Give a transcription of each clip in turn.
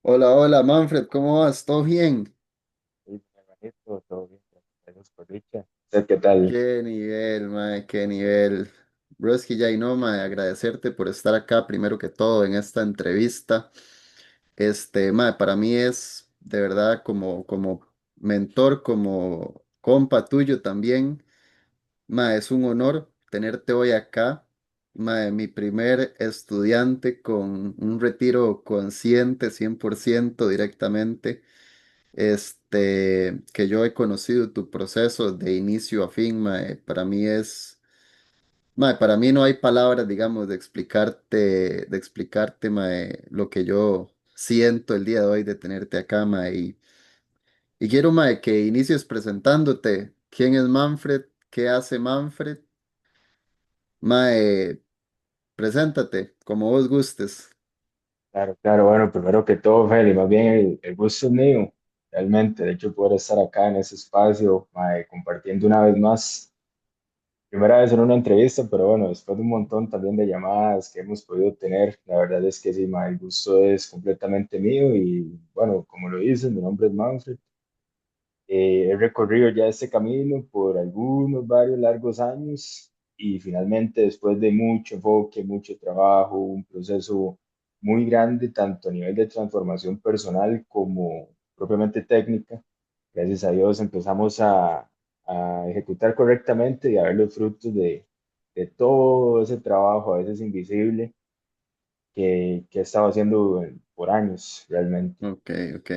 Hola, hola, Manfred, ¿cómo vas? ¿Todo bien? Sí, mi hermanito, todo bien, gracias por dicha. ¿Usted qué tal? Qué nivel, mae, qué nivel. Broski, ya y no, mae, agradecerte por estar acá primero que todo en esta entrevista. Mae, para mí es de verdad como mentor, como compa tuyo también. Mae, es un honor tenerte hoy acá. Mae, mi primer estudiante con un retiro consciente 100% directamente. Que yo he conocido tu proceso de inicio a fin, mae, para mí mae, para mí no hay palabras, digamos, de explicarte, mae, lo que yo siento el día de hoy de tenerte acá, mae, y quiero, mae, que inicies presentándote. ¿Quién es Manfred? ¿Qué hace Manfred? Mae, preséntate, como vos gustes. Claro, claro, bueno, primero que todo, Feli, más bien el gusto es mío, realmente, de hecho, poder estar acá en ese espacio, mae, compartiendo una vez más, primera vez en una entrevista, pero bueno, después de un montón también de llamadas que hemos podido tener, la verdad es que sí, mae, el gusto es completamente mío y bueno, como lo dices, mi nombre es Manfred. He recorrido ya este camino por algunos, varios largos años y finalmente después de mucho enfoque, mucho trabajo, un proceso muy grande, tanto a nivel de transformación personal como propiamente técnica, gracias a Dios empezamos a ejecutar correctamente y a ver los frutos de todo ese trabajo, a veces invisible, que he estado haciendo por años realmente. Ok, ok.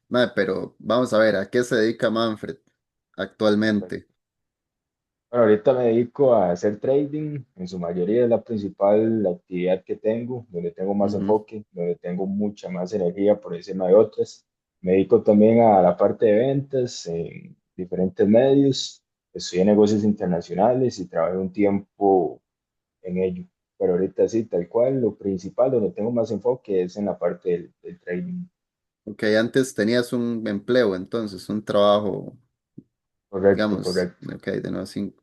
Mae, pero vamos a ver, ¿a qué se dedica Manfred actualmente? Bueno, ahorita me dedico a hacer trading, en su mayoría es la principal actividad que tengo, donde tengo más Ujú. enfoque, donde tengo mucha más energía por encima de otras. Me dedico también a la parte de ventas en diferentes medios, estudié negocios internacionales y trabajé un tiempo en ello. Pero ahorita sí, tal cual, lo principal donde tengo más enfoque es en la parte del trading. Ok, antes tenías un empleo, entonces, un trabajo, Correcto, digamos, correcto. ok, de nuevo, sí,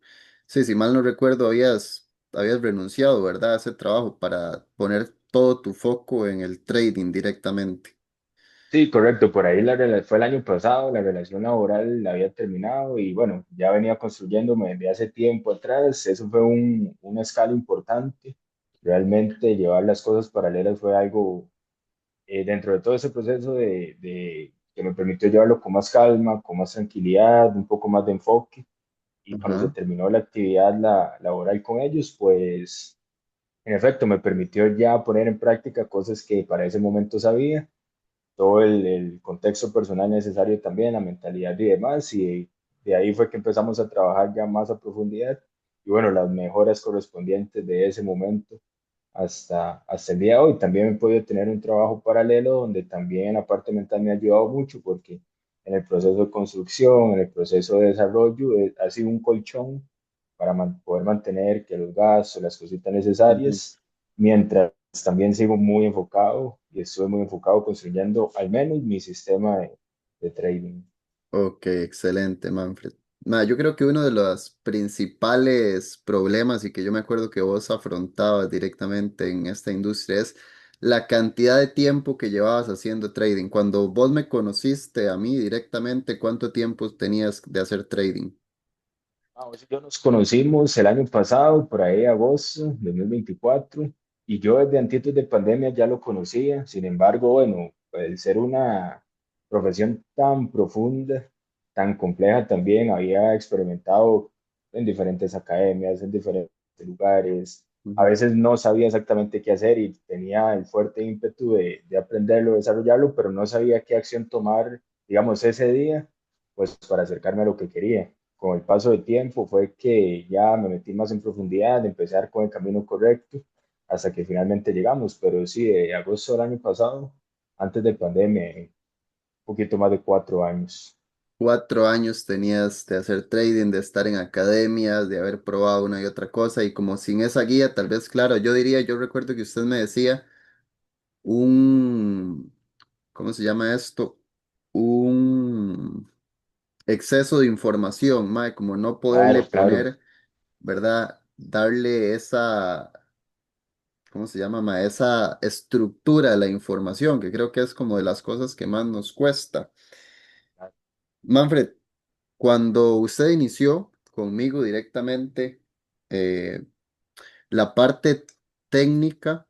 si mal no recuerdo, habías renunciado, ¿verdad? A ese trabajo para poner todo tu foco en el trading directamente. Sí, correcto. Por ahí fue el año pasado, la relación laboral la había terminado y bueno, ya venía construyéndome desde hace tiempo atrás. Eso fue una escala importante. Realmente llevar las cosas paralelas fue algo dentro de todo ese proceso que me permitió llevarlo con más calma, con más tranquilidad, un poco más de enfoque. Y cuando se Ajá, terminó la actividad laboral con ellos, pues en efecto me permitió ya poner en práctica cosas que para ese momento sabía todo el contexto personal necesario también, la mentalidad y demás, y de ahí fue que empezamos a trabajar ya más a profundidad y bueno, las mejoras correspondientes de ese momento hasta el día de hoy. También he podido tener un trabajo paralelo donde también la parte mental me ha ayudado mucho porque en el proceso de construcción, en el proceso de desarrollo, ha sido un colchón para poder mantener que los gastos, las cositas ujú. necesarias, mientras también sigo muy enfocado y estoy muy enfocado construyendo al menos mi sistema de trading. Ok, excelente, Manfred. Yo creo que uno de los principales problemas y que yo me acuerdo que vos afrontabas directamente en esta industria es la cantidad de tiempo que llevabas haciendo trading. Cuando vos me conociste a mí directamente, ¿cuánto tiempo tenías de hacer trading? Vos y yo nos conocimos el año pasado, por ahí agosto de 2024, y yo desde antes de pandemia ya lo conocía. Sin embargo, bueno, el ser una profesión tan profunda, tan compleja también, había experimentado en diferentes academias, en diferentes lugares. A Ujú, veces no sabía exactamente qué hacer y tenía el fuerte ímpetu de aprenderlo, desarrollarlo, pero no sabía qué acción tomar, digamos, ese día, pues para acercarme a lo que quería. Con el paso del tiempo fue que ya me metí más en profundidad, de empezar con el camino correcto, hasta que finalmente llegamos. Pero sí, de agosto del año pasado, antes de pandemia, un poquito más de 4 años. 4 años tenías de hacer trading, de estar en academias, de haber probado una y otra cosa y como sin esa guía, tal vez, claro, yo recuerdo que usted me decía un, ¿cómo se llama esto? Un exceso de información, mae, como no poderle Claro, claro. poner, ¿verdad? Darle esa, ¿cómo se llama, ma? Esa estructura de la información, que creo que es como de las cosas que más nos cuesta. Manfred, cuando usted inició conmigo directamente, eh, la parte técnica,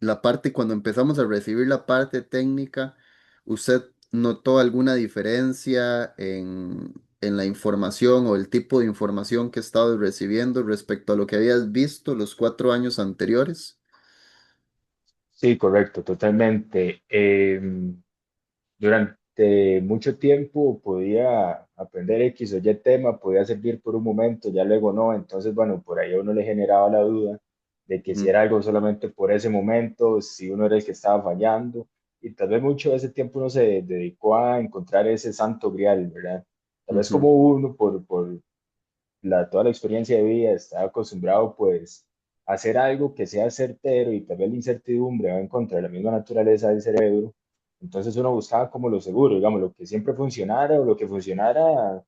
la parte cuando empezamos a recibir la parte técnica, ¿usted notó alguna diferencia en la información o el tipo de información que estabas recibiendo respecto a lo que habías visto los 4 años anteriores? Sí, correcto, totalmente. Durante mucho tiempo podía aprender X o Y tema, podía servir por un momento, ya luego no. Entonces, bueno, por ahí a uno le generaba la duda de que si Ujú, era algo solamente por ese momento, si uno era el que estaba fallando. Y tal vez mucho de ese tiempo uno se dedicó a encontrar ese santo grial, ¿verdad? Tal vez ujú, como uno, por toda la experiencia de vida, está acostumbrado pues a hacer algo que sea certero y tal vez la incertidumbre va en contra de la misma naturaleza del cerebro. Entonces uno buscaba como lo seguro, digamos, lo que siempre funcionara o lo que funcionara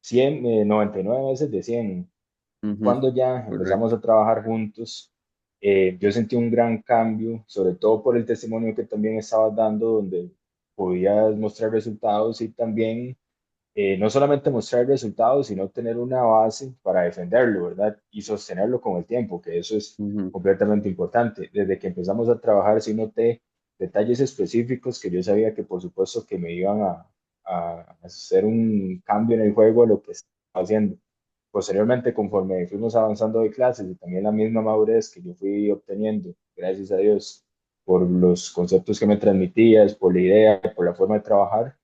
100, 99 veces de 100. ujú, Cuando ya empezamos correcto. a trabajar juntos, yo sentí un gran cambio, sobre todo por el testimonio que también estabas dando, donde podías mostrar resultados y también no solamente mostrar resultados, sino tener una base para defenderlo, ¿verdad? Y sostenerlo con el tiempo, que eso es Ujú, completamente importante. Desde que empezamos a trabajar, sí noté detalles específicos que yo sabía que por supuesto que me iban a hacer un cambio en el juego a lo que estaba haciendo. Posteriormente, conforme fuimos avanzando de clases y también la misma madurez que yo fui obteniendo, gracias a Dios, por los conceptos que me transmitías, por la idea, por la forma de trabajar,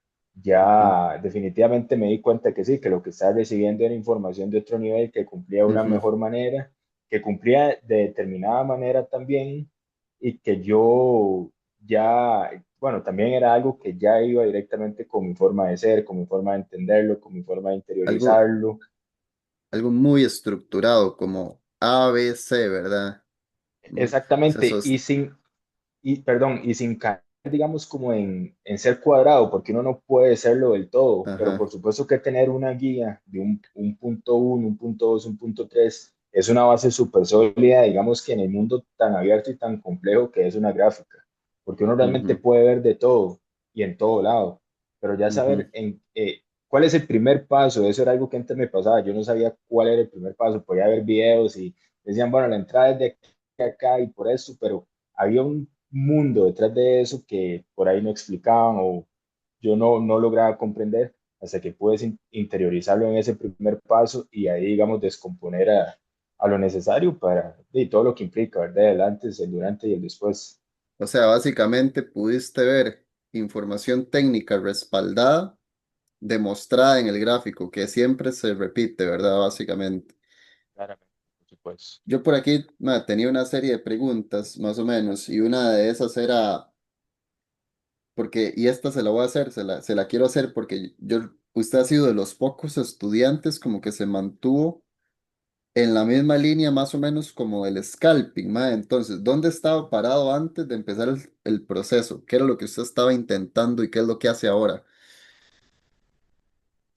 ujú, ya definitivamente me di cuenta que sí, que lo que estaba recibiendo era información de otro nivel, que cumplía de una ujú. mejor manera, que cumplía de determinada manera también, y que yo ya, bueno, también era algo que ya iba directamente con mi forma de ser, con mi forma de entenderlo, con mi forma de Algo, interiorizarlo. algo muy estructurado como ABC, ¿verdad? Se Exactamente, sos- perdón, y sin caer, digamos, como en ser cuadrado, porque uno no puede serlo del todo, pero Ajá, por supuesto que tener una guía de un punto uno, un punto dos, un punto tres, es una base súper sólida, digamos que en el mundo tan abierto y tan complejo que es una gráfica, porque uno realmente ujú, puede ver de todo y en todo lado, pero ya ujú. saber cuál es el primer paso, eso era algo que antes me pasaba, yo no sabía cuál era el primer paso, podía ver videos y decían, bueno, la entrada es de aquí a acá y por eso, pero había un mundo detrás de eso que por ahí no explicaban o yo no lograba comprender hasta que puedes interiorizarlo en ese primer paso y ahí, digamos, descomponer a lo necesario para y todo lo que implica, ¿verdad? El antes, el durante y el después. O sea, básicamente pudiste ver información técnica respaldada, demostrada en el gráfico, que siempre se repite, ¿verdad? Básicamente. Claramente, por supuesto. Yo por aquí tenía una serie de preguntas, más o menos, y una de esas era, porque, y esta se la voy a hacer, se la quiero hacer porque usted ha sido de los pocos estudiantes como que se mantuvo en la misma línea más o menos como el scalping, mae. Entonces, ¿dónde estaba parado antes de empezar el proceso? ¿Qué era lo que usted estaba intentando y qué es lo que hace ahora?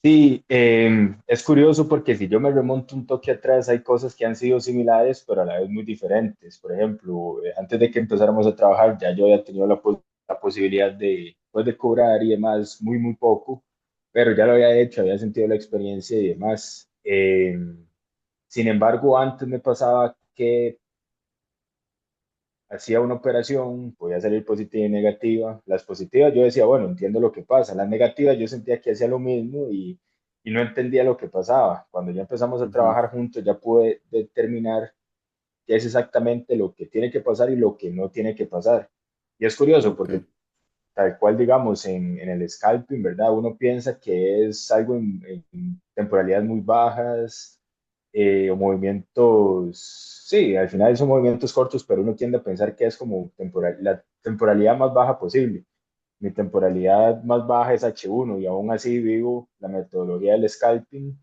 Sí, es curioso porque si yo me remonto un toque atrás, hay cosas que han sido similares, pero a la vez muy diferentes. Por ejemplo, antes de que empezáramos a trabajar, ya yo había tenido la posibilidad de, pues, de cobrar y demás, muy, muy poco, pero ya lo había hecho, había sentido la experiencia y demás. Sin embargo, antes me pasaba que hacía una operación, podía salir positiva y negativa. Las positivas yo decía, bueno, entiendo lo que pasa. Las negativas yo sentía que hacía lo mismo y no entendía lo que pasaba. Cuando ya empezamos a Ujú, trabajar juntos, ya pude determinar qué es exactamente lo que tiene que pasar y lo que no tiene que pasar. Y es curioso ok, porque tal cual, digamos, en el scalping, ¿verdad? Uno piensa que es algo en temporalidades muy bajas o movimientos, sí, al final son movimientos cortos, pero uno tiende a pensar que es como la temporalidad más baja posible. Mi temporalidad más baja es H1 y aún así vivo la metodología del scalping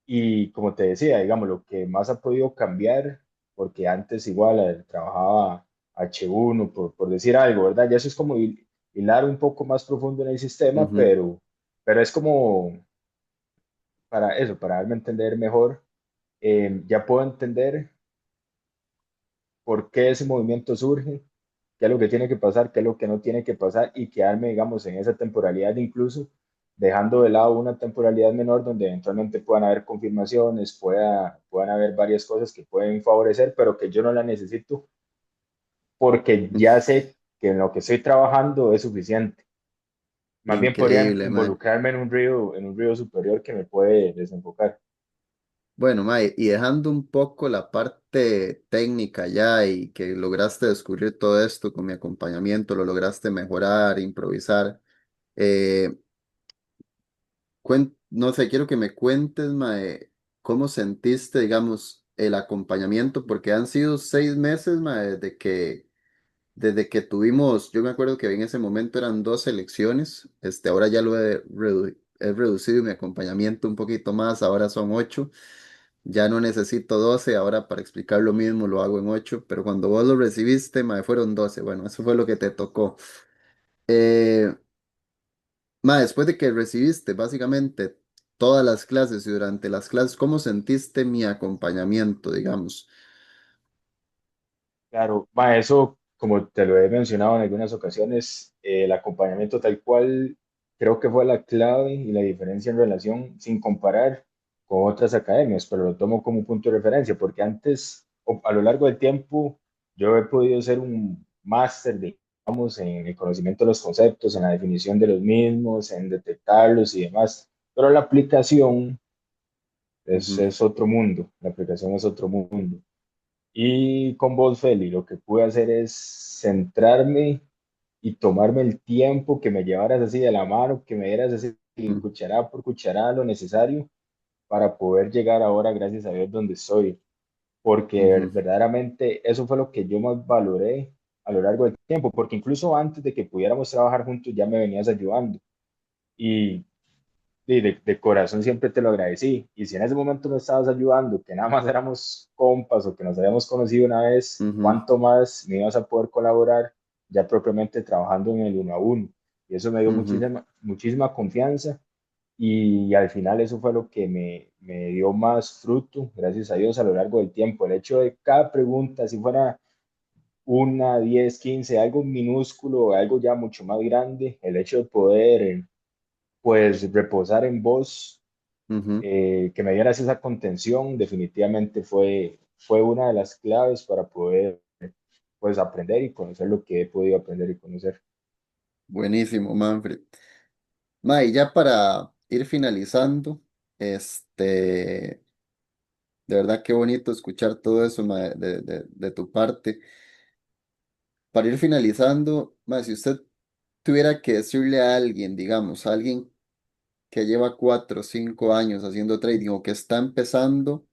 y como te decía, digamos, lo que más ha podido cambiar, porque antes igual trabajaba H1 por decir algo, ¿verdad? Ya eso es como hilar un poco más profundo en el sistema, ujú, pero es como para eso, para darme a entender mejor, ya puedo entender por qué ese movimiento surge, qué es lo que tiene que pasar, qué es lo que no tiene que pasar y quedarme, digamos, en esa temporalidad incluso dejando de lado una temporalidad menor donde eventualmente puedan haber confirmaciones, puedan haber varias cosas que pueden favorecer, pero que yo no la necesito porque ya sé que en lo que estoy trabajando es suficiente. Más bien podrían Increíble, mae. involucrarme en un río superior que me puede desenfocar. Bueno, mae, y dejando un poco la parte técnica ya y que lograste descubrir todo esto con mi acompañamiento, lo lograste mejorar, improvisar. eh, no sé, quiero que me cuentes, mae, cómo sentiste, digamos, el acompañamiento, porque han sido 6 meses, mae, desde que tuvimos, yo me acuerdo que en ese momento eran 2 elecciones, ahora ya lo he reducido mi acompañamiento un poquito más, ahora son 8, ya no necesito 12, ahora para explicar lo mismo lo hago en 8, pero cuando vos lo recibiste, mae, fueron 12, bueno, eso fue lo que te tocó. Eh, después de que recibiste básicamente todas las clases y durante las clases, ¿cómo sentiste mi acompañamiento, digamos? Claro, eso, como te lo he mencionado en algunas ocasiones, el acompañamiento tal cual creo que fue la clave y la diferencia en relación, sin comparar con otras academias, pero lo tomo como un punto de referencia, porque antes, a lo largo del tiempo, yo he podido ser un máster, digamos, en el conocimiento de los conceptos, en la definición de los mismos, en detectarlos y demás, pero la aplicación Ujú, es otro mundo, la aplicación es otro mundo. Y con vos, Feli, lo que pude hacer es centrarme y tomarme el tiempo que me llevaras así de la mano, que me dieras así ujú, cucharada por cucharada lo necesario para poder llegar ahora, gracias a Dios, donde estoy. Porque ujú, verdaderamente eso fue lo que yo más valoré a lo largo del tiempo, porque incluso antes de que pudiéramos trabajar juntos ya me venías ayudando. Y de corazón siempre te lo agradecí. Y si en ese momento me estabas ayudando, que nada más éramos compas o que nos habíamos conocido una vez, ujú, ¿cuánto más me ibas a poder colaborar ya propiamente trabajando en el uno a uno? Y eso me dio ujú, muchísima confianza y al final eso fue lo que me dio más fruto, gracias a Dios, a lo largo del tiempo. El hecho de cada pregunta, si fuera una, 10, 15, algo minúsculo, algo ya mucho más grande, el hecho de poder, pues, reposar en vos ujú. que me dieras esa contención definitivamente fue una de las claves para poder pues aprender y conocer lo que he podido aprender y conocer. Buenísimo, Manfred. Y ya para ir finalizando, de verdad qué bonito escuchar todo eso, ma, de tu parte. Para ir finalizando, si usted tuviera que decirle a alguien, digamos, a alguien que lleva 4 o 5 años haciendo trading o que está empezando,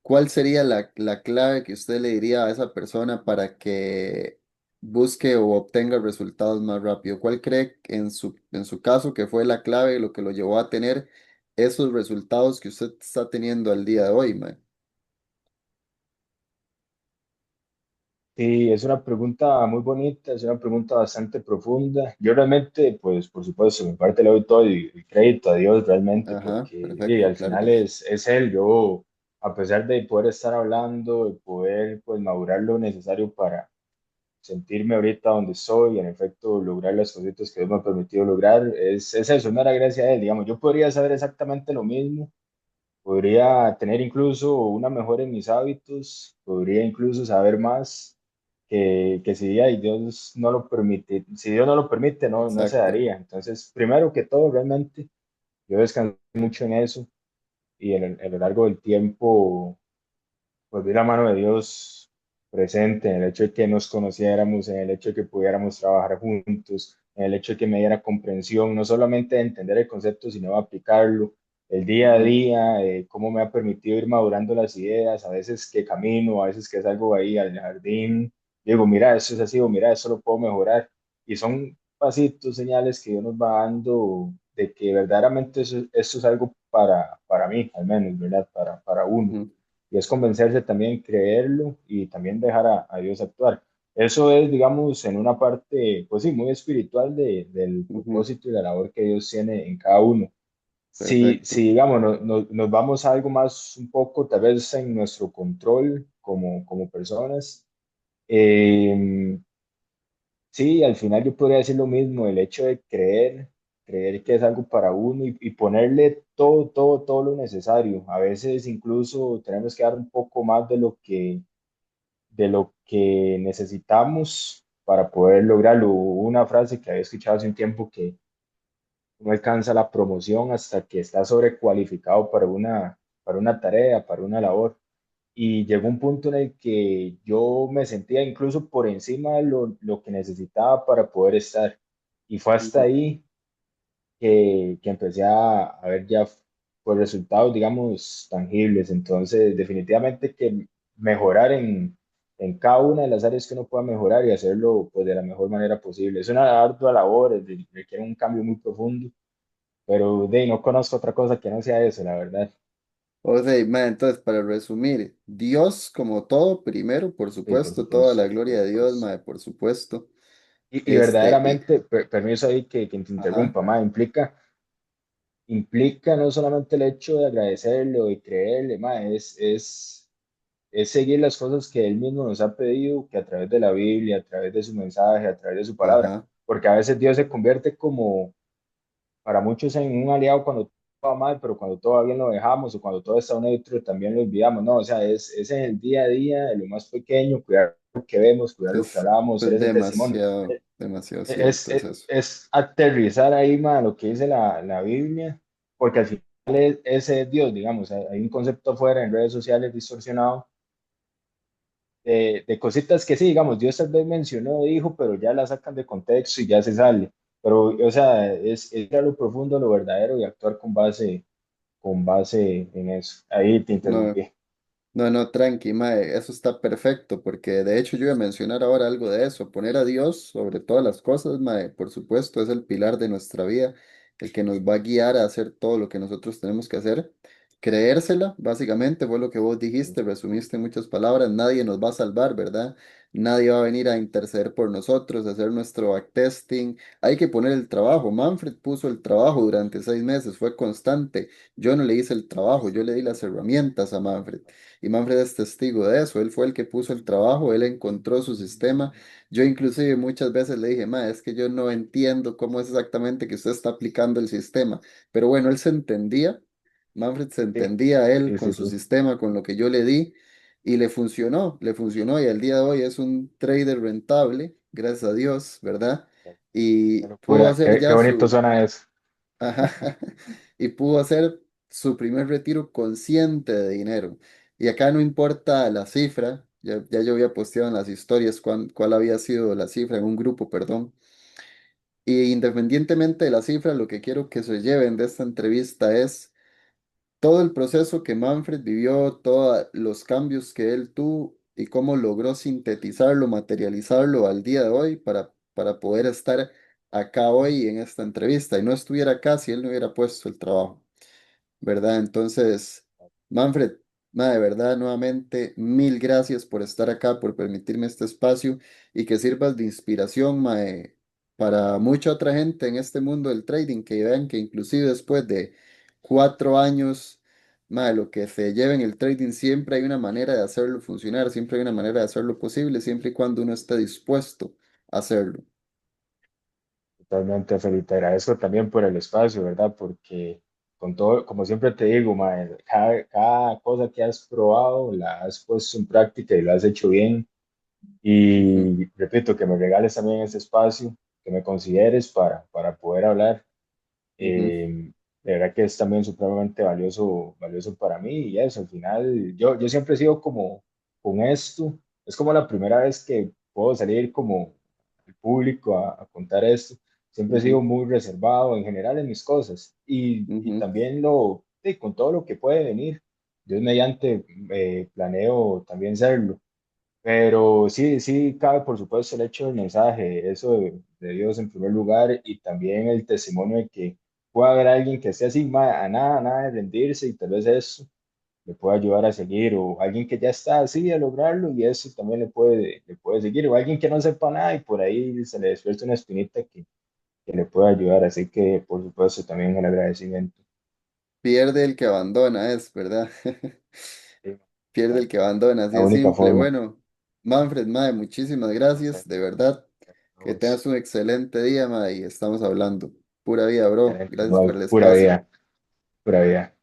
¿cuál sería la clave que usted le diría a esa persona para que busque o obtenga resultados más rápido? ¿Cuál cree en su caso que fue la clave, lo que lo llevó a tener esos resultados que usted está teniendo al día de hoy, mae? Sí, es una pregunta muy bonita, es una pregunta bastante profunda. Yo realmente, pues por supuesto, mi parte le doy todo el crédito a Dios realmente, Ajá, porque perfecto, al claro final que sí. es Él. Yo, a pesar de poder estar hablando, de poder pues madurar lo necesario para sentirme ahorita donde estoy y en efecto lograr las cositas que Dios me ha permitido lograr, es eso, no era gracias a Él, digamos, yo podría saber exactamente lo mismo, podría tener incluso una mejora en mis hábitos, podría incluso saber más que si ay, Dios no lo permite, si Dios no lo permite, no se Exacto. daría. Entonces, primero que todo, realmente, yo descansé mucho en eso y a lo largo del tiempo pues vi la mano de Dios presente en el hecho de que nos conociéramos, en el hecho de que pudiéramos trabajar juntos, en el hecho de que me diera comprensión, no solamente de entender el concepto, sino de aplicarlo, el día a Ujú, día, cómo me ha permitido ir madurando las ideas, a veces que camino, a veces que salgo ahí al jardín, digo, mira, eso es así, o mira, eso lo puedo mejorar. Y son pasitos, señales que Dios nos va dando de que verdaderamente eso es algo para mí, al menos, ¿verdad? Para uno ujú, y es convencerse también, creerlo y también dejar a Dios actuar. Eso es, digamos, en una parte, pues sí, muy espiritual del ujú. propósito y la labor que Dios tiene en cada uno. Si Perfecto. digamos, nos vamos a algo más un poco, tal vez en nuestro control como personas. Eh, sí, al final yo podría decir lo mismo, el hecho de creer que es algo para uno y ponerle todo lo necesario. A veces incluso tenemos que dar un poco más de lo que necesitamos para poder lograrlo. Hubo una frase que había escuchado hace un tiempo que no alcanza la promoción hasta que está sobrecualificado para una tarea, para una labor. Y llegó un punto en el que yo me sentía incluso por encima de lo que necesitaba para poder estar. Y fue hasta Ujú. ahí que empecé a ver ya pues, resultados, digamos, tangibles. Entonces, definitivamente que mejorar en cada una de las áreas que uno pueda mejorar y hacerlo pues, de la mejor manera posible. Es una ardua labor, requiere un cambio muy profundo, pero de ahí no conozco otra cosa que no sea eso, la verdad. O sea, ma, entonces, para resumir, Dios como todo, primero, por Sí, por supuesto, toda la supuesto, gloria por de Dios, supuesto. ma, por supuesto. Y Y, verdaderamente, permiso ahí que te ajá, interrumpa, ma, implica no solamente el hecho de agradecerle o de creerle, ma, es seguir las cosas que Él mismo nos ha pedido, que a través de la Biblia, a través de su mensaje, a través de su palabra, ajá, porque a veces Dios se convierte como para muchos en un aliado cuando todo va mal, pero cuando todo va bien lo dejamos, o cuando todo está neutro también lo olvidamos, no, o sea, es en el día a día, de lo más pequeño, cuidar lo que vemos, cuidar lo que hablamos, ser es ese testimonio. demasiado, demasiado Es, cierto, es es, eso. es aterrizar ahí, ma, lo que dice la Biblia, porque al final ese es Dios, digamos, hay un concepto afuera en redes sociales distorsionado de cositas que sí, digamos, Dios tal vez mencionó, dijo, pero ya la sacan de contexto y ya se sale. Pero, o sea, es ir a lo profundo, lo verdadero y actuar con base en eso. Ahí te No, interrumpí. no, no, tranqui, mae, eso está perfecto, porque de hecho yo iba a mencionar ahora algo de eso, poner a Dios sobre todas las cosas, mae, por supuesto, es el pilar de nuestra vida, el que nos va a guiar a hacer todo lo que nosotros tenemos que hacer. Creérsela, básicamente, fue lo que vos dijiste, resumiste en muchas palabras, nadie nos va a salvar, ¿verdad? Nadie va a venir a interceder por nosotros, a hacer nuestro backtesting, hay que poner el trabajo. Manfred puso el trabajo durante 6 meses, fue constante. Yo no le hice el trabajo, yo le di las herramientas a Manfred. Y Manfred es testigo de eso, él fue el que puso el trabajo, él encontró su sistema. Yo inclusive muchas veces le dije, ma, es que yo no entiendo cómo es exactamente que usted está aplicando el sistema. Pero bueno, él se entendía, Manfred se Sí, entendía él sí, con sí, su sí. sistema, con lo que yo le di, y le funcionó y al día de hoy es un trader rentable, gracias a Dios, ¿verdad? Qué Y pudo locura, hacer qué ya bonito su, suena eso. ajá, y pudo hacer su primer retiro consciente de dinero. Y acá no importa la cifra, ya yo había posteado en las historias cuál había sido la cifra en un grupo, perdón. Y independientemente de la cifra, lo que quiero que se lleven de esta entrevista es todo el proceso que Manfred vivió, todos los cambios que él tuvo y cómo logró sintetizarlo, materializarlo al día de hoy para poder estar acá hoy en esta entrevista. Y no estuviera acá si él no hubiera puesto el trabajo. ¿Verdad? Entonces, Manfred, ma, de verdad, nuevamente, mil gracias por estar acá, por permitirme este espacio y que sirvas de inspiración, mae, para mucha otra gente en este mundo del trading, que vean que inclusive después de 4 años, mae, lo que se lleva en el trading, siempre hay una manera de hacerlo funcionar, siempre hay una manera de hacerlo posible, siempre y cuando uno esté dispuesto a hacerlo. Totalmente, Felipe. Te agradezco también por el espacio, ¿verdad? Porque con todo, como siempre te digo, mae, cada cosa que has probado la has puesto en práctica y lo has hecho bien. Ujú, Y repito, que me regales también ese espacio, que me consideres para poder hablar. ujú, De verdad que es también supremamente valioso para mí y eso, al final, yo siempre he sido como con esto, es como la primera vez que puedo salir como al público a contar esto, siempre he sido ujú, muy reservado en general en mis cosas y ujú. también sí, con todo lo que puede venir, Dios mediante, planeo también serlo. Pero sí, sí cabe por supuesto el hecho del mensaje, eso de Dios en primer lugar y también el testimonio de que pueda haber alguien que esté así, a nada de rendirse y tal vez eso le pueda ayudar a seguir o alguien que ya está así a lograrlo y eso también le puede seguir o alguien que no sepa nada y por ahí se le despierta una espinita que le pueda ayudar. Así que por supuesto también el agradecimiento. Pierde el que abandona, es, ¿verdad? Sí, pierde el que abandona, así la de única simple. forma. Bueno, Manfred, mae, muchísimas gracias, de verdad. Que Vamos. tengas un excelente día, mae, y estamos hablando. Pura vida, bro. Excelente, Gracias por igual, el espacio. pura vida.